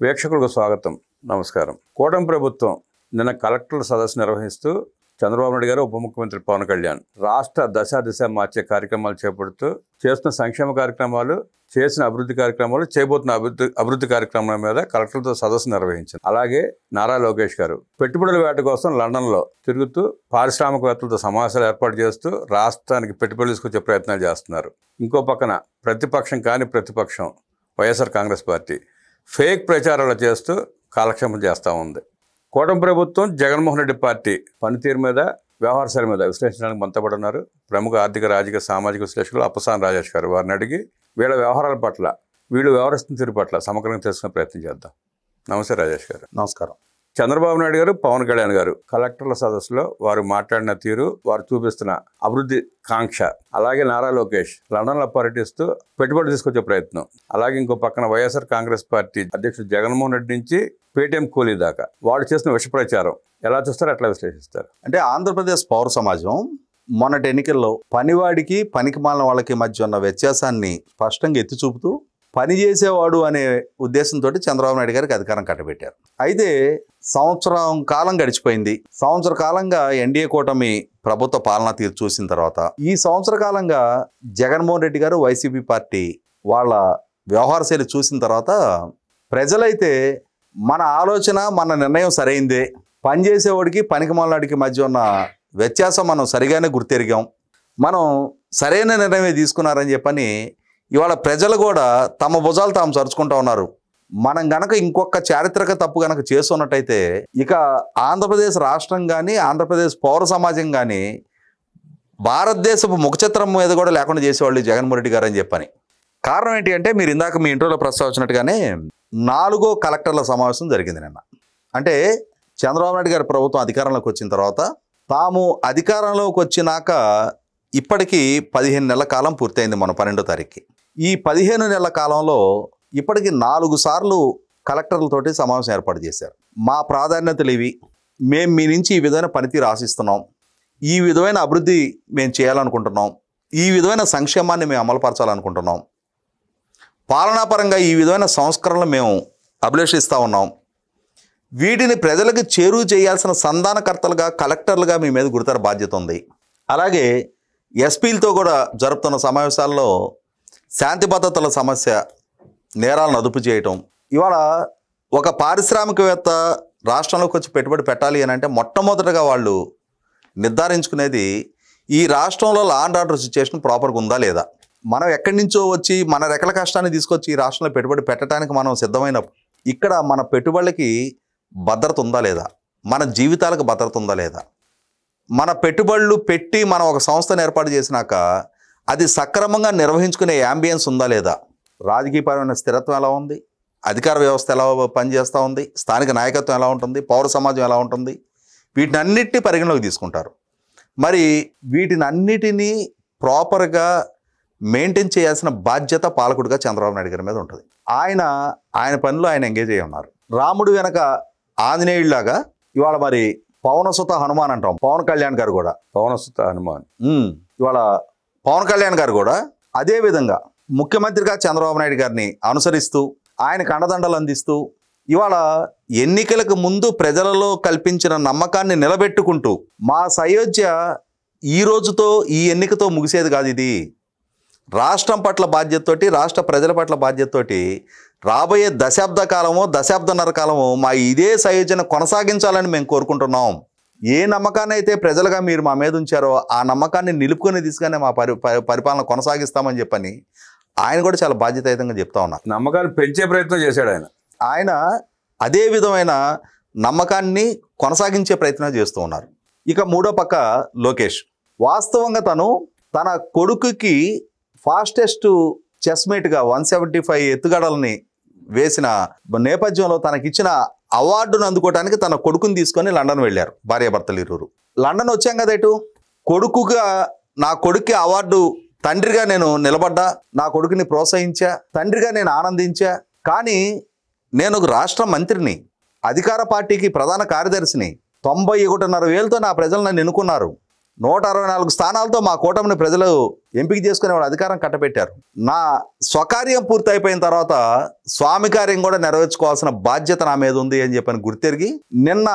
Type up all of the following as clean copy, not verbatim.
వీక్షకులకు స్వాగతం. నమస్కారం. కూటమి ప్రభుత్వం నిన్న కలెక్టర్ల సదస్సు నిర్వహిస్తూ చంద్రబాబు నాయుడు గారు, ఉప ముఖ్యమంత్రి పవన్ కళ్యాణ్ రాష్ట్ర దిశ మార్చే కార్యక్రమాలు చేపడుతూ చేస్తున్న సంక్షేమ కార్యక్రమాలు, చేసిన అభివృద్ధి కార్యక్రమాలు, చేయబోతున్న అభివృద్ధి కార్యక్రమాల మీద కలెక్టర్లతో సదస్సు నిర్వహించారు. అలాగే నారా లోకేష్ గారు పెట్టుబడుల వేట కోసం లండన్లో తిరుగుతూ పారిశ్రామికవేత్తలతో సమావేశాలు ఏర్పాటు చేస్తూ రాష్ట్రానికి పెట్టుబడులు తీసుకొచ్చే ప్రయత్నాలు చేస్తున్నారు. ఇంకో పక్కన ప్రతిపక్షం వైఎస్ఆర్ కాంగ్రెస్ పార్టీ ఫేక్ ప్రచారాలు చేస్తూ కాలక్షేపం చేస్తూ ఉంది. కూటమి ప్రభుత్వం, జగన్మోహన్ రెడ్డి పార్టీ పనితీరు మీద, వ్యవహారాల మీద విశ్లేషించడానికి మనతో ఉన్నారు ప్రముఖ ఆర్థిక, రాజకీయ, సామాజిక విశ్లేషకులు అప్పసాని రాజేష్ గారు. వారిని అడిగి వీళ్ళ వ్యవహారాల పట్ల, వీళ్ళు వ్యవహరిస్తున్న తీరు పట్ల సమగ్రంగా తెలుసుకునే ప్రయత్నం చేద్దాం. నమస్తే రాజేష్ గారు. నమస్కారం. చంద్రబాబు నాయుడు గారు, పవన్ కళ్యాణ్ గారు కలెక్టర్ల సదస్సులో వారు మాట్లాడిన తీరు, వారు చూపిస్తున్న అభివృద్ధి కాంక్ష, అలాగే నారా లోకేష్ లండన్లో పర్యటిస్తూ పెట్టుబడి తీసుకొచ్చే ప్రయత్నం, అలాగే ఇంకో పక్కన వైఎస్ఆర్ కాంగ్రెస్ పార్టీ అధ్యక్షుడు జగన్మోహన్ రెడ్డి నుంచి పేటీఎం కూలీ దాకా వాళ్ళు చేసిన విష ప్రచారం ఎలా చూస్తారు, ఎట్లా విశ్లేషిస్తారు? అంటే ఆంధ్రప్రదేశ్ పౌర సమాజం మొన్నటి ఎన్నికల్లో పనివాడికి, పనికి మాలిన వాళ్ళకి మధ్య ఉన్న వ్యత్యాసాన్ని స్పష్టంగా ఎత్తి చూపుతూ పని చేసేవాడు అనే ఉద్దేశంతో చంద్రబాబు నాయుడు గారికి అధికారం కట్టబెట్టారు. అయితే సంవత్సరం కాలం గడిచిపోయింది. సంవత్సర కాలంగా ఎన్డీఏ కూటమి ప్రభుత్వ పాలనా తీరు చూసిన తర్వాత, ఈ సంవత్సర కాలంగా జగన్మోహన్ రెడ్డి గారు, వైసీపీ పార్టీ వాళ్ళ వ్యవహార శైలి చూసిన తర్వాత ప్రజలైతే మన ఆలోచన, మన నిర్ణయం సరైందే, పనిచేసేవాడికి, పనికి మాలినాడికి మధ్య ఉన్న వ్యత్యాసం మనం సరిగానే గుర్తెరిగాం, మనం సరైన నిర్ణయమే తీసుకున్నారని చెప్పని ఇవాళ ప్రజలు కూడా తమ భుజాలు తాము చరుచుకుంటూ ఉన్నారు. మనం గనక ఇంకొక చారిత్రక తప్పు గనక చేస్తున్నట్టయితే ఇక ఆంధ్రప్రదేశ్ రాష్ట్రం కానీ, ఆంధ్రప్రదేశ్ పౌర సమాజం కానీ భారతదేశపు ముఖచిత్రం మీద కూడా లేకుండా చేసేవాళ్ళు జగన్మోహన్ రెడ్డి గారు అని చెప్పని. కారణం ఏంటి అంటే, మీరు ఇందాక మీ ఇంట్రోలో ప్రస్తావించినట్టుగానే 4వ కలెక్టర్ల సమావేశం జరిగింది నిన్న. అంటే చంద్రబాబు నాయుడు గారి ప్రభుత్వం అధికారంలోకి వచ్చిన తర్వాత, తాము అధికారంలోకి వచ్చినాక ఇప్పటికీ 15 నెలల కాలం పూర్తయింది. మన 12వ తారీఖుకి. ఈ 15 నెలల కాలంలో ఇప్పటికి 4 సార్లు కలెక్టర్లతోటి సమావేశం ఏర్పాటు చేశారు. మా ప్రాధాన్యతలు ఇవి, మేము మీ నుంచి ఈ విధమైన పనితీరు ఆశిస్తున్నాం, ఈ విధమైన అభివృద్ధి మేము చేయాలనుకుంటున్నాం, ఈ విధమైన సంక్షేమాన్ని మేము అమలుపరచాలనుకుంటున్నాం, పాలనాపరంగా ఈ విధమైన సంస్కరణలు మేము అభిలషిస్తూ ఉన్నాం, వీటిని ప్రజలకు చేరువ చేయాల్సిన సంధానకర్తలుగా, కలెక్టర్లుగా మీ మీద గురుతర బాధ్యత ఉంది. అలాగే ఎస్పీలతో కూడా జరుపుతున్న సమావేశాల్లో శాంతి భద్రతల సమస్య, నేరాలను అదుపు చేయటం. ఇవాళ ఒక పారిశ్రామికవేత్త రాష్ట్రంలోకి వచ్చి పెట్టుబడి పెట్టాలి అని అంటే మొట్టమొదటిగా వాళ్ళు నిర్ధారించుకునేది ఈ రాష్ట్రంలో లా అండ్ ఆర్డర్ సిచ్యుయేషన్ ప్రాపర్గా ఉందా లేదా. మనం ఎక్కడి నుంచో వచ్చి మన రెక్కల కష్టాన్ని తీసుకొచ్చి ఈ రాష్ట్రంలో పెట్టుబడి పెట్టడానికి మనం సిద్ధమైనప్పుడు ఇక్కడ మన పెట్టుబడులకి భద్రత ఉందా లేదా, మన జీవితాలకు భద్రత ఉందా లేదా, మన పెట్టుబడులు పెట్టి మనం ఒక సంస్థను ఏర్పాటు చేసినాక అది సక్రమంగా నిర్వహించుకునే యాంబియన్స్ ఉందా లేదా, రాజకీయపరమైన స్థిరత్వం ఎలా ఉంది, అధికార వ్యవస్థ ఎలా పనిచేస్తూ ఉంది, స్థానిక నాయకత్వం ఎలా ఉంటుంది, పౌర సమాజం ఎలా ఉంటుంది, వీటిని అన్నిటినీ పరిగణలోకి తీసుకుంటారు. మరి వీటిని అన్నిటినీ ప్రాపర్గా మెయింటైన్ చేయాల్సిన బాధ్యత పాలకుడిగా చంద్రబాబు నాయుడు గారి మీద ఉంటుంది. ఆయన పనిలో ఆయన ఎంగేజ్ అయ్యి ఉన్నారు. రాముడు వెనక ఆంజనేయుడిలాగా ఇవాళ మరి పవనసుత హనుమాన్ అంటాం. పవన్ కళ్యాణ్ గారు కూడా పవనసుత హనుమాన్, ఇవాళ పవన్ కళ్యాణ్ గారు కూడా అదే విధంగా ముఖ్యమంత్రిగా చంద్రబాబు నాయుడు గారిని అనుసరిస్తూ, ఆయనకు అండదండలు అందిస్తూ, ఇవాళ ఎన్నికలకు ముందు ప్రజలలో కల్పించిన నమ్మకాన్ని నిలబెట్టుకుంటూ, మా సయోధ్య ఈ రోజుతో, ఈ ఎన్నికతో ముగిసేది కాదు, ఇది రాష్ట్రం పట్ల బాధ్యతతోటి, రాష్ట్ర ప్రజల పట్ల బాధ్యతతోటి రాబోయే దశాబ్దన్నర కాలము మా ఇదే సయోధ్యను కొనసాగించాలని మేము కోరుకుంటున్నాం. ఏ నమ్మకాన్ని అయితే ప్రజలుగా మీరు మా మీద ఉంచారో ఆ నమ్మకాన్ని నిలుపుకొని తీసుకునే మా పరిపాలన కొనసాగిస్తామని చెప్పని ఆయన కూడా చాలా బాధ్యతాయుతంగా చెప్తా ఉన్నారు. నమ్మకాన్ని పెంచే ప్రయత్నం చేశాడు ఆయన అదే విధమైన నమ్మకాన్ని కొనసాగించే ప్రయత్నం చేస్తూ ఉన్నారు. ఇక మూడో పక్క లోకేష్, వాస్తవంగా తన కొడుకుకి ఫాస్టెస్ట్ చెస్మేట్గా 175 ఎత్తుగడల్ని వేసిన నేపథ్యంలో తనకిచ్చిన అవార్డును అందుకోవడానికి తన కొడుకుని తీసుకొని లండన్ వెళ్ళారు భార్యాభర్తలు ఇరువురు. లండన్ వచ్చాం కదా, ఇటు కొడుకుగా నా కొడుక్కి అవార్డు, తండ్రిగా నేను నిలబడ్డా, నా కొడుకుని ప్రోత్సహించా, తండ్రిగా నేను ఆనందించా, కానీ నేను ఒక రాష్ట్ర మంత్రిని, అధికార పార్టీకి ప్రధాన కార్యదర్శిని, 91,500 నా ప్రజలు నన్ను ఎన్నుకున్నారు, 164 స్థానాలతో మా కూటమిని ప్రజలు ఎంపిక చేసుకునే వాళ్ళు అధికారం కట్టబెట్టారు. నా స్వకార్యం పూర్తయిపోయిన తర్వాత స్వామి కార్యం కూడా నెరవేర్చుకోవాల్సిన బాధ్యత నా మీద ఉంది అని చెప్పని గుర్తెరిగి నిన్న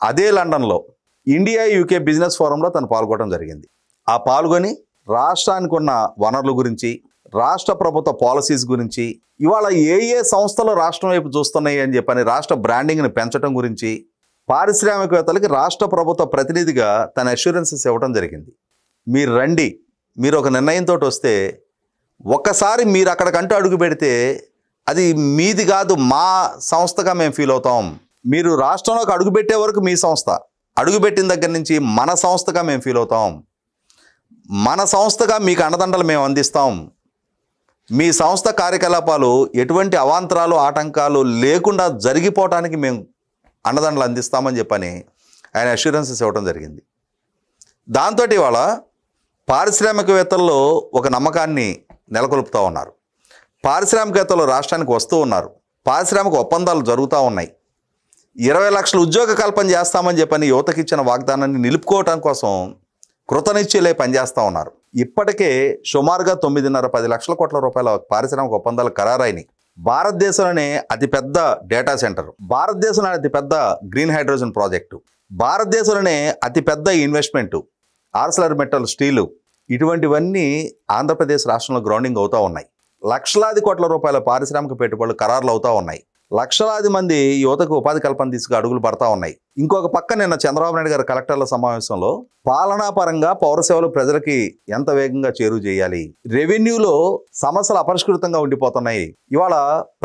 అదే లండన్లో ఇండియా యూకే బిజినెస్ ఫోరంలో తను పాల్గొనడం జరిగింది. ఆ పాల్గొని రాష్ట్రానికి ఉన్న వనరుల గురించి, రాష్ట్ర ప్రభుత్వ పాలసీస్ గురించి, ఇవాళ ఏ సంస్థలు రాష్ట్రం వైపు చూస్తున్నాయి అని చెప్పని రాష్ట్ర బ్రాండింగ్ని పెంచడం గురించి, పారిశ్రామికవేత్తలకి రాష్ట్ర ప్రభుత్వ ప్రతినిధిగా తన అష్యూరెన్సెస్ ఇవ్వడం జరిగింది. మీరు రండి, మీరు ఒక నిర్ణయంతో వస్తే ఒక్కసారి మీరు అక్కడికంటూ అడుగు పెడితే అది మీది కాదు, మా సంస్థగా మేము ఫీల్ అవుతాం. మీరు రాష్ట్రంలోకి అడుగుపెట్టే వరకు మీ సంస్థ, అడుగుపెట్టిన దగ్గర నుంచి మన సంస్థగా మేము ఫీల్ అవుతాం. మన సంస్థగా మీకు అండదండలు మేము అందిస్తాం. మీ సంస్థ కార్యకలాపాలు ఎటువంటి అవాంతరాలు ఆటంకాలు లేకుండా జరిగిపోవటానికి మేము అండదండలు అందిస్తామని చెప్పని ఆయన అష్యూరెన్సెస్ ఇవ్వడం జరిగింది. దాంతో ఇవాళ పారిశ్రామికవేత్తల్లో ఒక నమ్మకాన్ని నెలకొల్పుతూ ఉన్నారు. పారిశ్రామికవేత్తలు రాష్ట్రానికి వస్తూ ఉన్నారు. పారిశ్రామిక ఒప్పందాలు జరుగుతూ ఉన్నాయి. 20 లక్షల ఉద్యోగ కల్పన చేస్తామని చెప్పని యువతకి ఇచ్చిన వాగ్దానాన్ని నిలుపుకోవటం కోసం కృతనిశ్చయులై పనిచేస్తూ ఉన్నారు. ఇప్పటికే సుమారుగా 9.5-10 లక్షల కోట్ల రూపాయల పారిశ్రామిక ఒప్పందాలు ఖరారైనాయి. భారతదేశంలోనే అతిపెద్ద డేటా సెంటర్, భారతదేశంలోనే అతిపెద్ద గ్రీన్ హైడ్రోజన్ ప్రాజెక్టు, భారతదేశంలోనే అతిపెద్ద ఇన్వెస్ట్మెంటు ఆర్సెలర్మిట్టల్ స్టీలు, ఇటువంటివన్నీ ఆంధ్రప్రదేశ్ రాష్ట్రంలో గ్రౌండింగ్ అవుతూ ఉన్నాయి. లక్షలాది కోట్ల రూపాయల పారిశ్రామిక పెట్టుబడులు ఖరారులు అవుతూ ఉన్నాయి. లక్షలాది మంది యువతకు ఉపాధి కల్పన తీసుకు అడుగులు పడతా ఉన్నాయి. ఇంకొక పక్క నిన్న చంద్రబాబు నాయుడు గారి కలెక్టర్ల సమావేశంలో పాలనాపరంగా పౌర సేవలు ప్రజలకి ఎంత వేగంగా చేరువ చేయాలి, రెవెన్యూలో సమస్యలు అపరిష్కృతంగా ఉండిపోతున్నాయి, ఇవాళ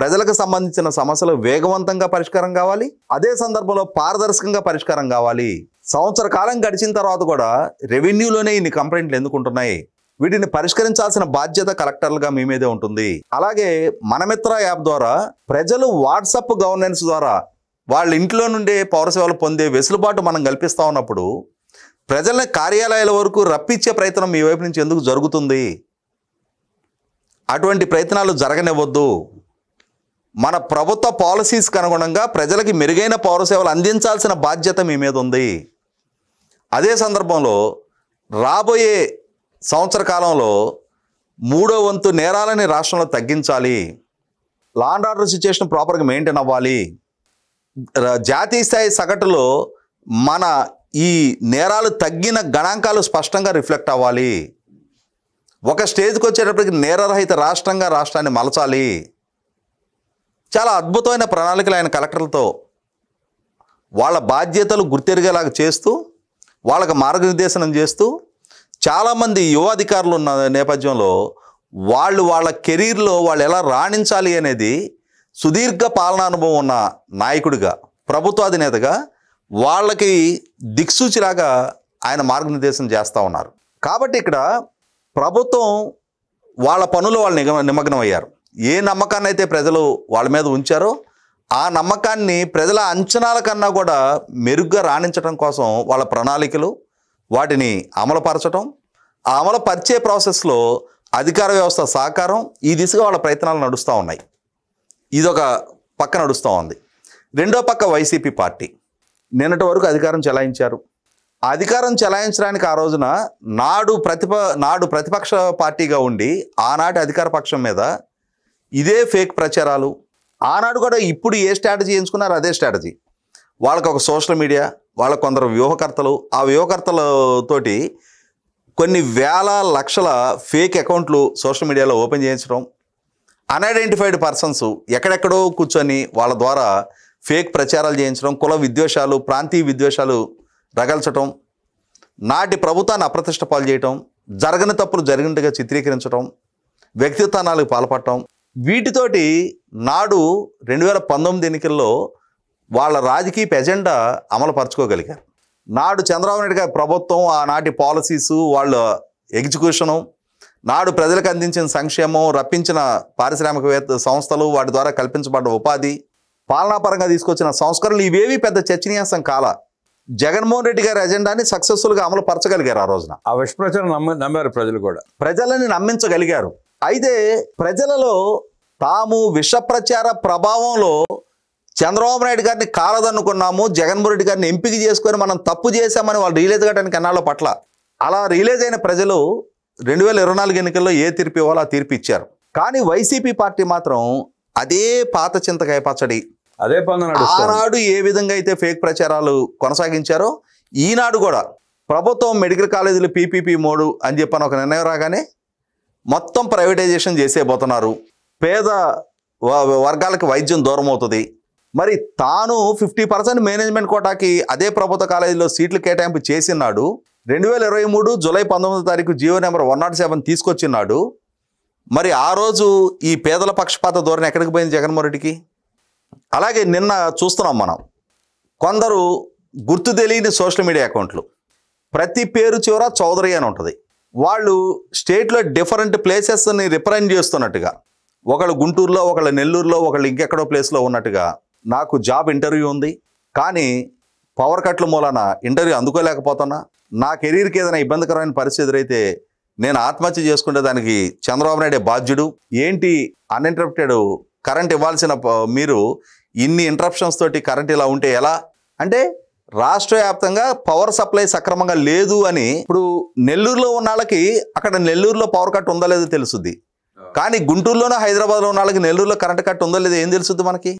ప్రజలకు సంబంధించిన సమస్యలు వేగవంతంగా పరిష్కారం కావాలి, అదే సందర్భంలో పారదర్శకంగా పరిష్కారం కావాలి. సంవత్సర కాలం గడిచిన తర్వాత కూడా రెవెన్యూలోనే ఇన్ని కంప్లైంట్లు ఎందుకుంటున్నాయి, వీటిని పరిష్కరించాల్సిన బాధ్యత కలెక్టర్లుగా మీ మీదే ఉంటుంది. అలాగే మనమిత్ర యాప్ ద్వారా ప్రజలు వాట్సాప్ గవర్నెన్స్ ద్వారా వాళ్ళ ఇంట్లో నుండే పౌర సేవలు పొందే వెసులుబాటు మనం కల్పిస్తూ ఉన్నప్పుడు ప్రజల్ని కార్యాలయాల వరకు రప్పించే ప్రయత్నం మీ వైపు నుంచి ఎందుకు జరుగుతుంది? అటువంటి ప్రయత్నాలు జరగనివ్వద్దు. మన ప్రభుత్వ పాలసీస్కి అనుగుణంగా ప్రజలకి మెరుగైన పౌర సేవలు అందించాల్సిన బాధ్యత మీ మీద ఉంది. అదే సందర్భంలో రాబోయే సంవత్సర కాలంలో 3వ వంతు నేరాలని రాష్ట్రంలో తగ్గించాలి, లా అండ్ ఆర్డర్ సిచ్యుయేషన్ ప్రాపర్గా మెయింటైన్ అవ్వాలి, జాతీయ స్థాయి సగటులో మన ఈ నేరాలు తగ్గిన గణాంకాలు స్పష్టంగా రిఫ్లెక్ట్ అవ్వాలి, ఒక స్టేజ్కి వచ్చేటప్పటికి నేరరహిత రాష్ట్రంగా రాష్ట్రాన్ని మలచాలి. చాలా అద్భుతమైన ప్రణాళికలు ఆయన కలెక్టర్లతో వాళ్ళ బాధ్యతలు గుర్తెరిగేలాగా చేస్తూ, వాళ్ళకి మార్గనిర్దేశనం చేస్తూ, చాలామంది యువ అధికారులు ఉన్న నేపథ్యంలో వాళ్ళ కెరీర్లో వాళ్ళు ఎలా రాణించాలి అనేది సుదీర్ఘ పాలనానుభవం ఉన్న నాయకుడిగా, ప్రభుత్వ అధినేతగా వాళ్ళకి దిక్సూచిలాగా ఆయన మార్గనిర్దేశం చేస్తూ ఉన్నారు. కాబట్టి ఇక్కడ ప్రభుత్వం వాళ్ళ పనులు వాళ్ళు నిమగ్నం అయ్యారు. ఏ నమ్మకాన్ని అయితే ప్రజలు వాళ్ళ మీద ఉంచారో ఆ నమ్మకాన్ని ప్రజల అంచనాల కన్నా కూడా మెరుగ్గా రాణించడం కోసం వాళ్ళ ప్రణాళికలు వాటిని అమలుపరచడం, ఆ అమలుపరిచే ప్రాసెస్లో అధికార వ్యవస్థ సహకారం, ఈ దిశగా వాళ్ళ ప్రయత్నాలు నడుస్తూ ఉన్నాయి. ఇదొక పక్క నడుస్తూ ఉంది. రెండో పక్క వైసీపీ పార్టీ నిన్నటి వరకు అధికారం చెలాయించారు. అధికారం చెలాయించడానికి ఆ రోజున నాడు ప్రతిపక్ష పార్టీగా ఉండి ఆనాటి అధికార పక్షం మీద ఇదే ఫేక్ ప్రచారాలు, ఆనాడు కూడా ఇప్పుడు ఏ స్ట్రాటజీ ఎంచుకున్నారో అదే స్ట్రాటజీ. వాళ్ళకు ఒక సోషల్ మీడియా, వాళ్ళ కొందరు వ్యూహకర్తలు, ఆ వ్యూహకర్తలతోటి కొన్ని వేల లక్షల ఫేక్ అకౌంట్లు సోషల్ మీడియాలో ఓపెన్ చేయించడం, అన్ఐడెంటిఫైడ్ పర్సన్స్ ఎక్కడెక్కడో కూర్చొని వాళ్ళ ద్వారా ఫేక్ ప్రచారాలు చేయించడం, కుల విద్వేషాలు, ప్రాంతీయ విద్వేషాలు రగల్చడం, నాటి ప్రభుత్వాన్ని అప్రతిష్ట పాలు చేయటం, జరగని తప్పులు జరిగినట్టుగా చిత్రీకరించడం, వ్యక్తిత్వాలకు పాల్పడటం, వీటితోటి నాడు 2019 ఎన్నికల్లో వాళ్ళ రాజకీయ ఎజెండా అమలుపరచుకోగలిగారు. నాడు చంద్రబాబు నాయుడు గారి ప్రభుత్వం, ఆనాటి పాలసీసు, వాళ్ళ ఎగ్జిక్యూషను, నాడు ప్రజలకు అందించిన సంక్షేమం, రప్పించిన పారిశ్రామికవేత్త సంస్థలు, వాటి ద్వారా కల్పించబడ్డ ఉపాధి, పాలనాపరంగా తీసుకొచ్చిన సంస్కరణలు ఇవేవి పెద్ద చర్చనీయాంశం కాల. జగన్మోహన్ రెడ్డి గారి ఎజెండాని సక్సెస్ఫుల్గా అమలు పరచగలిగారు. ఆ రోజున ఆ విషప్రచారం నమ్మారు ప్రజలు కూడా, ప్రజలని నమ్మించగలిగారు. అయితే ప్రజలలో తాము విషప్రచార ప్రభావంలో చంద్రబాబు నాయుడు గారిని కాలదన్నుకున్నాము, జగన్మోహన్ రెడ్డి గారిని ఎంపిక చేసుకొని మనం తప్పు చేశామని వాళ్ళు రియలైజ్ కావడానికి ఎన్నాళ్ళ పట్ల అలా రియలైజ్ అయిన ప్రజలు 2024 ఎన్నికల్లో ఏ తీర్పు ఇవ్వాలో ఆ తీర్పు ఇచ్చారు. కానీ వైసీపీ పార్టీ మాత్రం అదే పాత చింతకాయ పచ్చడి, అదే పని నడుస్తుంది. ఆనాడు ఏ విధంగా అయితే ఫేక్ ప్రచారాలు కొనసాగించారో ఈనాడు కూడా ప్రభుత్వం మెడికల్ కాలేజీలు పీపీపీ మోడు అని చెప్పని ఒక నిర్ణయం రాగానే మొత్తం ప్రైవేటైజేషన్ చేసేపోతున్నారు. పేద వర్గాలకు వైద్యం దూరం అవుతుంది. మరి తాను 50% మేనేజ్మెంట్ కోటాకి అదే ప్రభుత్వ కాలేజీలో సీట్లు కేటాయింపు చేసినాడు. 2023 జూలై 19వ తారీఖు జీవో నెంబర్ 107 తీసుకొచ్చినాడు. మరి ఆ రోజు ఈ పేదల పక్షపాత ధోరణి ఎక్కడికి పోయింది జగన్మోహన్ రెడ్డికి? అలాగే నిన్న చూస్తున్నాం మనం, కొందరు గుర్తు తెలియని సోషల్ మీడియా అకౌంట్లు, ప్రతి పేరు చివర చౌదరి అని ఉంటుంది. వాళ్ళు స్టేట్లో డిఫరెంట్ ప్లేసెస్ని రిప్రజెంట్ చేస్తున్నట్టుగా, ఒకళ్ళు గుంటూరులో, ఒకళ్ళు నెల్లూరులో, ఒకళ్ళు ఇంకెక్కడో ప్లేస్లో ఉన్నట్టుగా, నాకు జాబ్ ఇంటర్వ్యూ ఉంది కానీ పవర్ కట్ల మూలాన ఇంటర్వ్యూ అందుకోలేకపోతున్నా, నా కెరీర్కి ఏదైనా ఇబ్బందికరమైన పరిస్థితి ఎదురైతే నేను ఆత్మహత్య చేసుకుంటే దానికి చంద్రబాబు నాయుడే బాధ్యుడు, ఏంటి అన్ఇంటరప్టెడ్ కరెంట్ ఇవ్వాల్సిన మీరు ఇన్ని ఇంటరప్షన్స్ తోటి కరెంట్ ఇలా ఉంటే ఎలా? అంటే రాష్ట్ర వ్యాప్తంగా పవర్ సప్లై సక్రమంగా లేదు అని. ఇప్పుడు నెల్లూరులో ఉన్న వాళ్ళకి అక్కడ నెల్లూరులో పవర్ కట్ ఉందో లేదో తెలుస్తుంది, కానీ గుంటూరులోనో హైదరాబాద్లో ఉన్న వాళ్ళకి నెల్లూరులో కరెంట్ కట్ ఉందో లేదో ఏం తెలుస్తుంది మనకి?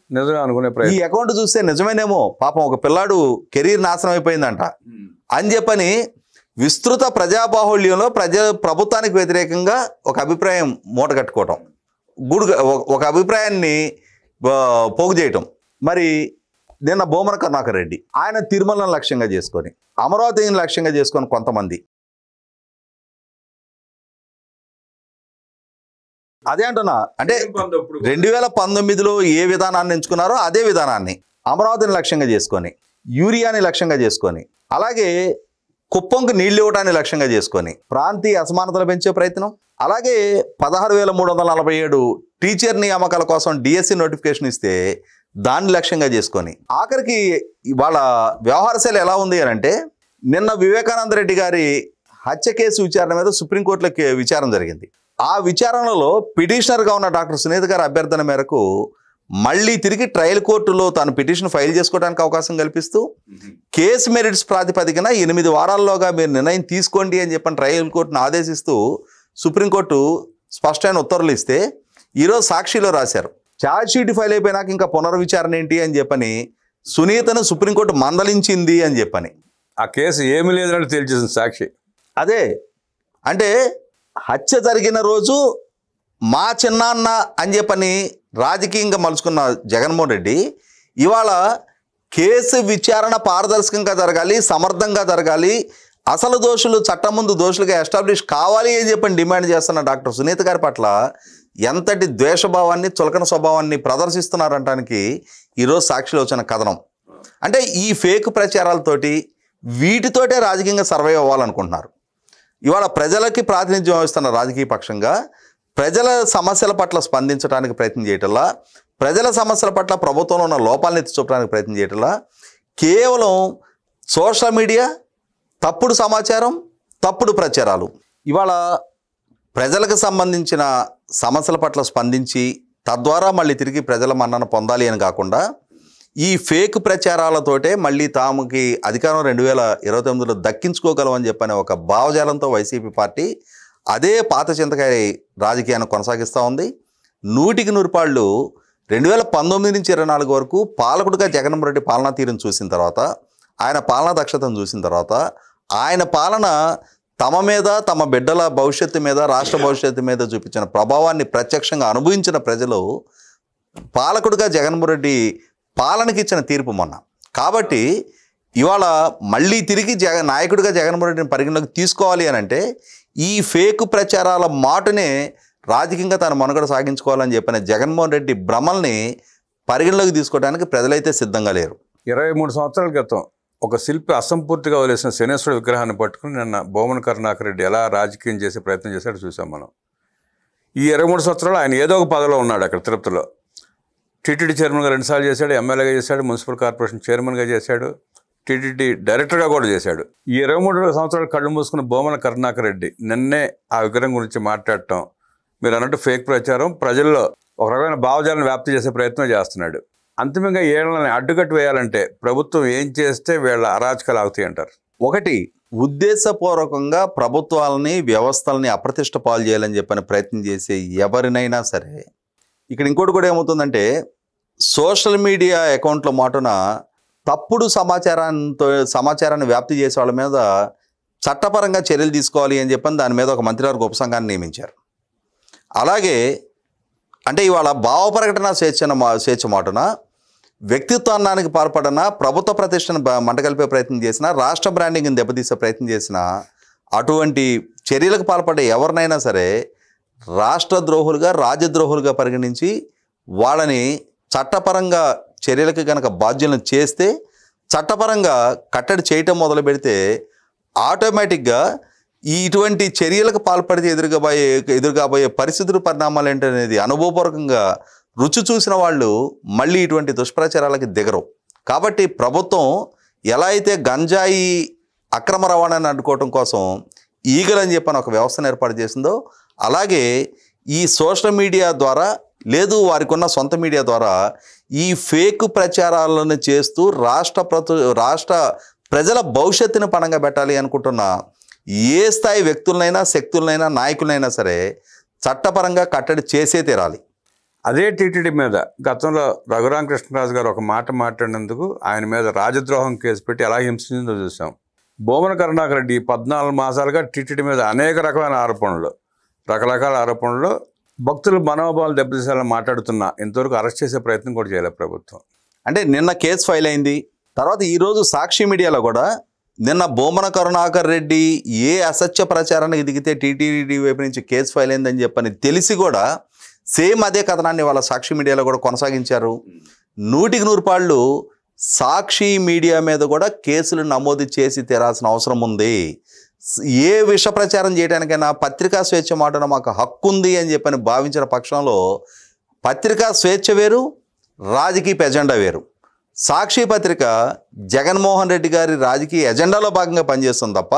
ఈ అకౌంట్ చూస్తే నిజమేనేమో, పాపం ఒక పిల్లాడు కెరీర్ నాశనం అయిపోయిందంట అని చెప్పని విస్తృత ప్రజాబాహుళ్యంలో ప్రభుత్వానికి వ్యతిరేకంగా ఒక అభిప్రాయం మూట కట్టుకోవటం, ఒక అభిప్రాయాన్ని పోగు చేయటం. మరి నిన్న బోమన కరుణాకర్ రెడ్డి ఆయన తిరుమలను లక్ష్యంగా చేసుకొని, అమరావతిని లక్ష్యంగా చేసుకొని కొంతమంది అదే అంటున్నా. అంటే 2019లో ఏ విధానాన్ని ఎంచుకున్నారో అదే విధానాన్ని అమరావతిని లక్ష్యంగా చేసుకొని, యూరియాని లక్ష్యంగా చేసుకొని, అలాగే కుప్పంకు నీళ్లు ఇవ్వడాన్ని లక్ష్యంగా చేసుకొని ప్రాంతీయ అసమానతలు పెంచే ప్రయత్నం, అలాగే 16,347 టీచర్ నియామకాల కోసం డిఎస్సి నోటిఫికేషన్ ఇస్తే దాన్ని లక్ష్యంగా చేసుకొని, ఆఖరికి వాళ్ళ వ్యవహార శైలి ఎలా ఉంది అని అంటే, నిన్న వివేకానంద రెడ్డి గారి హత్య కేసు విచారణ మీద సుప్రీంకోర్టులో విచారణ జరిగింది. ఆ విచారణలో పిటిషనర్గా ఉన్న డాక్టర్ సునీత గారి అభ్యర్థన మేరకు మళ్ళీ తిరిగి ట్రయల్ కోర్టులో తాను పిటిషన్ ఫైల్ చేసుకోవడానికి అవకాశం కల్పిస్తూ కేసు మెరిట్స్ ప్రాతిపదికన 8 వారాల్లోగా మీరు నిర్ణయం తీసుకోండి అని చెప్పని ట్రయల్ కోర్టును ఆదేశిస్తూ సుప్రీంకోర్టు స్పష్టమైన ఉత్తర్వులు ఇస్తే ఈరోజు సాక్షిలో రాశారు, ఛార్జ్ షీట్ ఫైల్ అయిపోయినాక ఇంకా పునర్విచారణ ఏంటి అని చెప్పని సునీతను సుప్రీంకోర్టు మందలించింది అని చెప్పని. ఆ కేసు ఏమి లేదని తేల్చేసింది సాక్షి. అదే అంటే హత్య జరిగిన రోజు మా చిన్నాన్న అని చెప్పని రాజకీయంగా మలుచుకున్న జగన్మోహన్ రెడ్డి ఇవాళ కేసు విచారణ పారదర్శకంగా జరగాలి, సమర్థంగా జరగాలి, అసలు దోషులు చట్టం ముందు దోషులుగా ఎస్టాబ్లిష్ కావాలి అని చెప్పని డిమాండ్ చేస్తున్న డాక్టర్ సునీత గారి పట్ల ఎంతటి ద్వేషభావాన్ని, చులకన స్వభావాన్ని ప్రదర్శిస్తున్నారంటానికి ఈరోజు సాక్షిలో వచ్చిన కథనం. అంటే ఈ ఫేక్ ప్రచారాలతోటి వీటితోటే రాజకీయంగా సర్వైవ్ అవ్వాలనుకుంటున్నారు. ఇవాళ ప్రజలకి ప్రాతినిధ్యం వహిస్తున్న రాజకీయ పక్షంగా ప్రజల సమస్యల పట్ల స్పందించడానికి ప్రయత్నం చేయటంలా, ప్రజల సమస్యల పట్ల ప్రభుత్వంలో ఉన్న లోపాలను ఎత్తి చూపడానికి ప్రయత్నం చేయటంలా కేవలం సోషల్ మీడియా, తప్పుడు సమాచారం, తప్పుడు ప్రచారాలు, ఇవాళ ప్రజలకు సంబంధించిన సమస్యల పట్ల స్పందించి తద్వారా మళ్ళీ తిరిగి ప్రజల మన్నన పొందాలి అని కాకుండా ఈ ఫేక్ ప్రచారాలతోటే మళ్ళీ తాముకి అధికారం 2029లో దక్కించుకోగలమని చెప్పనే ఒక భావజాలంతో వైసీపీ పార్టీ అదే పాత చింతకాయ రాజకీయాన్ని కొనసాగిస్తూ ఉంది. 100% 2019 నుంచి 24 వరకు పాలకుడిగా జగన్మోహన్ రెడ్డి పాలనా తీరును చూసిన తర్వాత, ఆయన పాలనా దక్షతను చూసిన తర్వాత, ఆయన పాలన తమ మీద, తమ బిడ్డల భవిష్యత్తు మీద, రాష్ట్ర భవిష్యత్తు మీద చూపించిన ప్రభావాన్ని ప్రత్యక్షంగా అనుభవించిన ప్రజలు పాలకుడిగా జగన్మోహన్ రెడ్డి పాలనకి ఇచ్చిన తీర్పు మొన్న. కాబట్టి ఇవాళ మళ్ళీ తిరిగి నాయకుడిగా జగన్మోహన్ రెడ్డిని పరిగణలోకి తీసుకోవాలి అని అంటే ఈ ఫేక్ ప్రచారాల మాటనే రాజకీయంగా తన మనుగడ సాగించుకోవాలని చెప్పిన జగన్మోహన్ రెడ్డి భ్రమల్ని పరిగణలోకి తీసుకోవడానికి ప్రజలైతే సిద్ధంగా లేరు. 23 సంవత్సరాల క్రితం ఒక శిల్పి అసంపూర్తిగా వదిలేసిన శనేశ్వరుడు విగ్రహాన్ని పట్టుకుని నిన్న బోమన కరుణాకర్ రెడ్డి ఎలా రాజకీయం చేసే ప్రయత్నం చేశాడో చూసాం మనం. ఈ 23 సంవత్సరాలు ఆయన ఏదో ఒక పదవిలో ఉన్నాడు. అక్కడ తిరుపతిలో టీటీడీ చైర్మన్గా 2 సార్లు చేశాడు, ఎమ్మెల్యేగా చేశాడు, మున్సిపల్ కార్పొరేషన్ చైర్మన్గా చేశాడు, టీటీడీ డైరెక్టర్గా కూడా చేశాడు. ఈ 23 సంవత్సరాలు కళ్ళు మూసుకున్న బోమన కరుణాకర్ రెడ్డి నిన్నే ఆ విగ్రహం గురించి మాట్లాడటం, మీరు అన్నట్టు ఫేక్ ప్రచారం, ప్రజల్లో ఒక రకమైన భావజాలను వ్యాప్తి చేసే ప్రయత్నం చేస్తున్నాడు. అంతిమంగా ఏళ్ళని అడ్డుకట్టు వేయాలంటే ప్రభుత్వం ఏం చేస్తే వీళ్ళ అరాచకాలు ఆగుతాయి అంటారు? ఒకటి, ఉద్దేశపూర్వకంగా ప్రభుత్వాలని వ్యవస్థలని అప్రతిష్ట పాలు చేయాలని చెప్పని ప్రయత్నం చేసే ఎవరినైనా సరే, ఇక్కడ ఇంకోటి కూడా ఏమవుతుందంటే సోషల్ మీడియా అకౌంట్ల మాటున తప్పుడు సమాచారాన్ని వ్యాప్తి చేసే వాళ్ళ మీద చట్టపరంగా చర్యలు తీసుకోవాలి అని చెప్పని దాని మీద ఒక మంత్రివర్గ ఉపసంఘాన్ని నియమించారు. అలాగే అంటే ఇవాళ భావ ప్రకటన స్వేచ్ఛ మాటున వ్యక్తిత్వానికి పాల్పడిన, ప్రభుత్వ ప్రతిష్టను మంటగలిపే ప్రయత్నం చేసిన, రాష్ట్ర బ్రాండింగ్ని దెబ్బతీసే ప్రయత్నం చేసిన అటువంటి చర్యలకు పాల్పడే ఎవరినైనా సరే రాష్ట్ర ద్రోహులుగా, రాజద్రోహులుగా పరిగణించి వాళ్ళని చట్టపరంగా చర్యలకు కనుక బాధ్యులను చేస్తే, చట్టపరంగా కట్టడి చేయటం మొదలు పెడితే ఆటోమేటిక్గా ఇటువంటి చర్యలకు పాల్పడితే ఎదురుగాబోయే పరిస్థితులు, పరిణామాలు ఏంటనేది అనుభవపూర్వకంగా రుచి చూసిన వాళ్ళు మళ్ళీ ఇటువంటి దుష్ప్రచారాలకి దిగరు. కాబట్టి ప్రభుత్వం ఎలా అయితే గంజాయి అక్రమ రవాణాన్ని అడ్డుకోవటం కోసం ఈగల్ అని చెప్పని ఒక వ్యవస్థను ఏర్పాటు చేసిందో, అలాగే ఈ సోషల్ మీడియా ద్వారా లేదు వారికి ఉన్న సొంత మీడియా ద్వారా ఈ ఫేక్ ప్రచారాలను చేస్తూ రాష్ట్ర ప్రజల భవిష్యత్తుని పణంగా పెట్టాలి అనుకుంటున్న ఏ స్థాయి వ్యక్తులనైనా, శక్తులనైనా, నాయకులనైనా సరే చట్టపరంగా కట్టడి చేసే తీరాలి. అదే టీటీడీ మీద గతంలో రఘురామకృష్ణరాజు గారు ఒక మాట మాట్లాడినందుకు ఆయన మీద రాజద్రోహం కేసు పెట్టి ఎలా హింసించిందో చూసాం. బోమన కరుణాకర్ రెడ్డి 14 మాసాలుగా టీటీడీ మీద అనేక రకమైన ఆరోపణలు, రకరకాల ఆరోపణలు, భక్తులు మనోభావాలు దెబ్బతీసేలా మాట్లాడుతున్నా ఇంతవరకు అరెస్ట్ చేసే ప్రయత్నం కూడా చేయలేదు ప్రభుత్వం. అంటే నిన్న కేసు ఫైల్ అయింది. తర్వాత ఈరోజు సాక్షి మీడియాలో కూడా నిన్న బోమన కరుణాకర్ రెడ్డి ఏ అసత్య ప్రచారానికి దిగితే టీటీడీ వైపు నుంచి కేసు ఫైల్ అయిందని చెప్పని తెలిసి కూడా సేమ్ అదే కథనాన్ని వాళ్ళ సాక్షి మీడియాలో కూడా కొనసాగించారు. 100% సాక్షి మీడియా మీద కూడా కేసులు నమోదు చేసి తీరాల్సిన అవసరం ఉంది. ఏ విష ప్రచారం చేయడానికైనా పత్రికా స్వేచ్ఛ మాటన మాకు హక్కు ఉంది అని చెప్పని భావించిన పక్షంలో పత్రికా స్వేచ్ఛ వేరు, రాజకీయ ఎజెండా వేరు. సాక్షి పత్రిక జగన్మోహన్ రెడ్డి గారి రాజకీయ ఎజెండాలో భాగంగా పనిచేస్తుంది తప్ప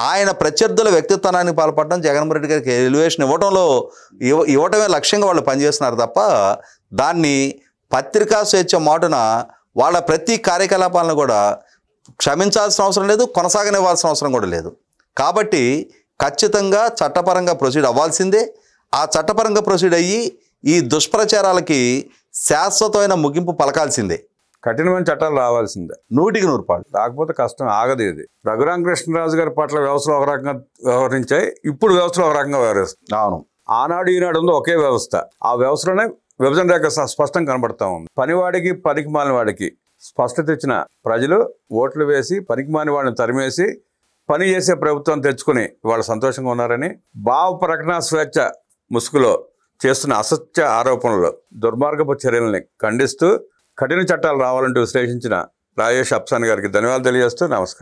ఆయన ప్రత్యర్థుల వ్యక్తిత్వానికి పాల్పడడం, జగన్మోహన్ రెడ్డి గారికి ఎలివేషన్ ఇవ్వటమే లక్ష్యంగా వాళ్ళు పనిచేస్తున్నారు తప్ప దాన్ని పత్రికా స్వేచ్ఛ మాటున వాళ్ళ ప్రతి కార్యకలాపాలను కూడా క్షమించాల్సిన అవసరం లేదు, కొనసాగనివ్వాల్సిన అవసరం కూడా లేదు. కాబట్టి ఖచ్చితంగా చట్టపరంగా ప్రొసీడ్ అవ్వాల్సిందే. ఆ చట్టపరంగా ప్రొసీడ్ అయ్యి ఈ దుష్ప్రచారాలకి శాశ్వతమైన ముగింపు పలకాల్సిందే. కఠినమైన చట్టాలు రావాల్సిందే 100%. రాకపోతే కష్టం, ఆగదు ఇది. రఘురామకృష్ణరాజు గారి పట్ల వ్యవస్థలు ఒక రకంగా వ్యవహరించాయి, ఇప్పుడు వ్యవస్థలు ఒక రకంగా వ్యవహరిస్తాయి. అవును, ఆనాడు ఈనాడు ఉందో ఒకే వ్యవస్థ. ఆ వ్యవస్థలోనే విభజన రేఖ స్పష్టంగా కనబడతా ఉంది. పనివాడికి పనికిమాలిన వాడికి స్పష్టత ఇచ్చిన ప్రజలు ఓట్లు వేసి పనికిమాలిన వాడిని తరిమేసి పని చేసే ప్రభుత్వం తెచ్చుకుని వాళ్ళు సంతోషంగా ఉన్నారని, భావ ప్రకటన స్వేచ్ఛ ముసుగులో చేస్తున్న అసత్య ఆరోపణలు, దుర్మార్గపు చర్యల్ని ఖండిస్తూ కఠిన చట్టాలు రావాలంటూ విశ్లేషించిన రాజేష్ అప్సాన్ గారికి ధన్యవాదాలు తెలియజేస్తూ నమస్కారం.